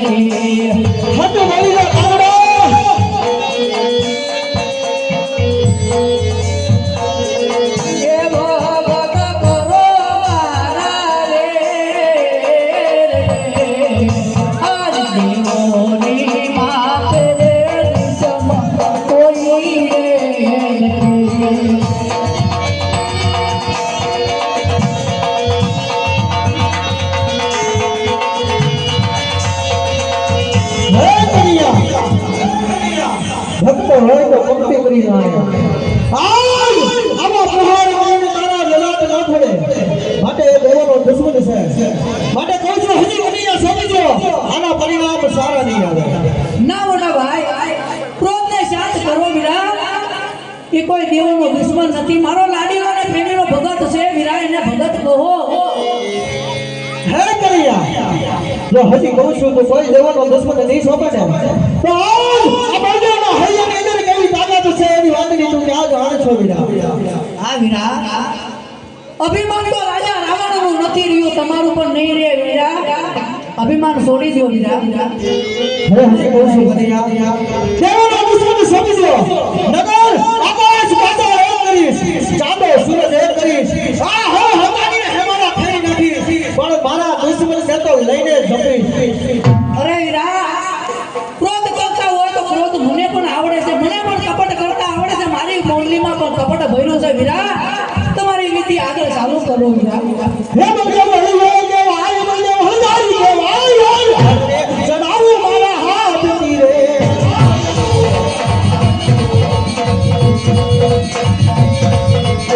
હટ મળી જા કાગડા ભક્તો હોય તો પંક્તિ કરી જાય આજ આવા પ્રહાર કરીને તારા લલાટ ન પડે માટે એ દેવનો દુશ્મન છે માટે કોઈ જો હજી કનૈયા સમજો આના પરિણામ સારા નહીં આવે ના મોટા ભાઈ ક્રોધને શાંત કરો વીરા એ કોઈ દેવનો દુશ્મન નથી મારો લાડીનો અને પ્રેમીનો ભગત છે વીરા એને ભગત કહો હે કનૈયા જો હજી કહું છું તો કોઈ દેવનો દુશ્મન નહીં સોંપે ને તો આજ આ બાજુના હૈયાની અંદર કેવી તાકાત છે એની વાતની તું ક્યાં જાણ છો વીરા હા વીરા અભિમાન તો રાજા રાવણનું નથી રહ્યું તમારું પણ નહીં રહે વીરા અભિમાન છોડી દો વીરા હે હજી કહું છું કનૈયા દેવનો દુશ્મન સમજો નગર આકાશ પાતાળ એક કરીશ ચાંદો સૂરજ એક કરીશ આ હો હમાની હેમાના ફેરી નાખી પણ મારા દુશ્મન છે તો લઈને જમીશ અરે વીરા ક્રોધ કરતા હોય તો ક્રોધ મને પણ આવડે છે મને પણ કપટ કરતા આવડે છે મારી મોંડલીમાં પણ કપટ ભર્યું છે વીરા તમારી નીતિ આગળ ચાલુ કરો વીરા હે બગડો હળી કે આય બગડો હળદારી કે આય જડાવો મારા હાથ તીરે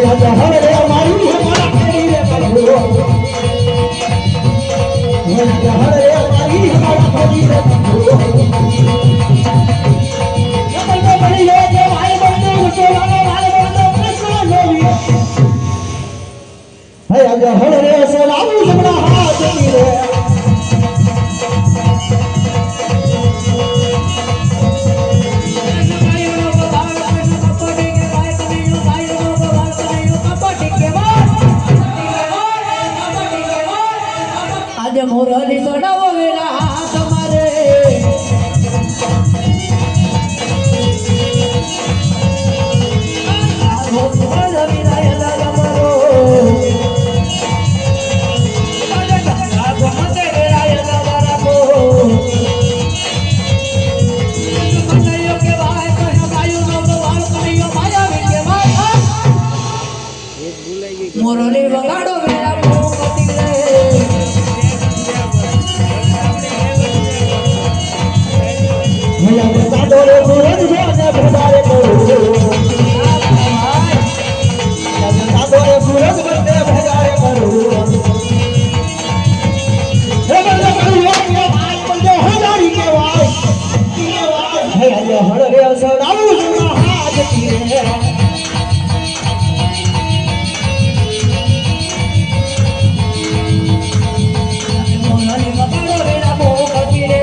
રાજા હરે મારી હમારા ફેરી રે પ્રભુ રાજા હરે મારી હમારા ફેરી રે પ્રભુ નમસ્તે બની લે કે આય બગડો સોલાનો આય બગડો કૃષ્ણ જોવી હે રાજા હરે સલામુ જમણા હાથ તીરે આજે મોરલી ચડાવો વેરા તમારે મોરલી વગાડો વેરા ચાંદોરે સૂરજ જોને ભગારે કરું ચાંદોરે સૂરજ જોને ભગારે કરું હે બલ્લે કરું કે ભાઈ બલ્લે હજારી કે ભાઈ હે આજે હળરે સડાવું જુના હાથ તીરે મોરલી વગાડો વેરા મોહ તીરે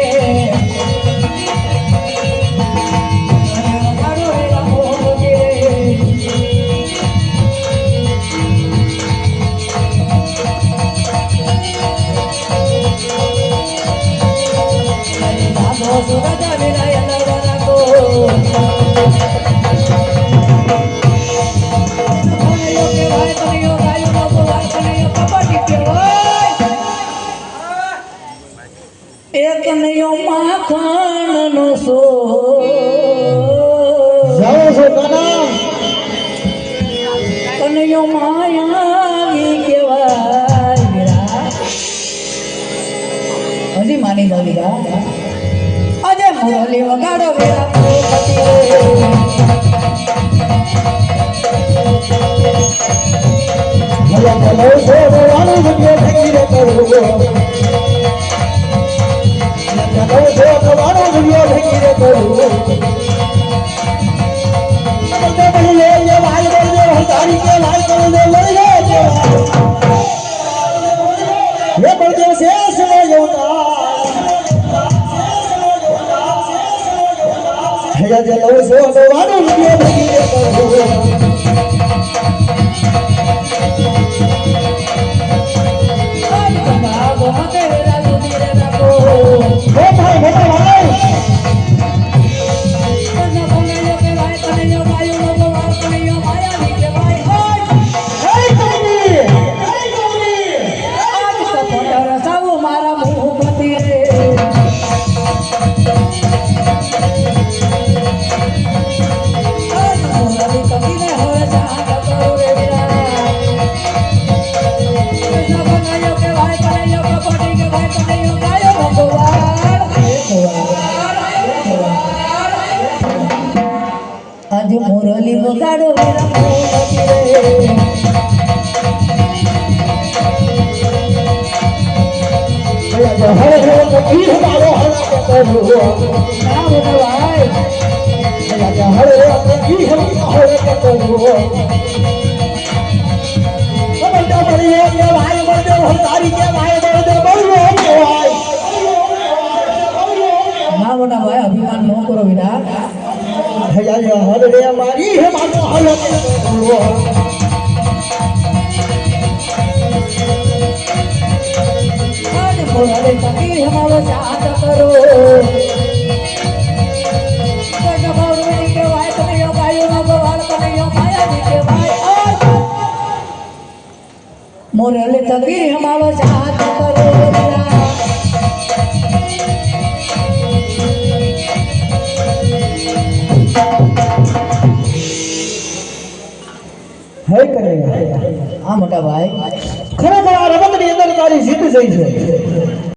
એક નયો માખણ નો સો જાઓ છો કાના કનૈયો માયાવી કેવાય વીરા હજી માની જાવ વીરા આજે મોરલી વગાડો વીરા ભલા ભલો છો વાળું જગ્યો ભેગી રે કરું ભલો છો વાળું જગ્યો ભેગી રે કરું નમસ્તે બની લે ये भाई बोल हजारी के भाई बोल दे लड़ गए ये बलदेव शेष में योता है जलो सो वाड़ो लगे भगी रे करू મોરલી વગાડો વીરા મોરલી રે હરે હરે ઈ હમારો હલા કરો ના મોટા ભાઈ હરે ઈ હમારો હલા કરો સમજતા પડીએ કે ભાઈ બોલજો હતારી કે ભાઈ બોલજો બોલો ભાઈ ના મોટા ભાઈ અભિમાન ન કરો વીરા હરે મારી હમારો હલા કરો મોરલી તકીર હમારો સાથ કરો કડભાવની કે વાય કનૈયો ગાયો નો ગવાળ કનૈયો માયાની કે વાય મોરલી તકીર હમારો સાથ કરો વીરા હે કરે હા મોટા ભાઈ ખરેખર આ રમતની અંદર તારી જીત થઈ છે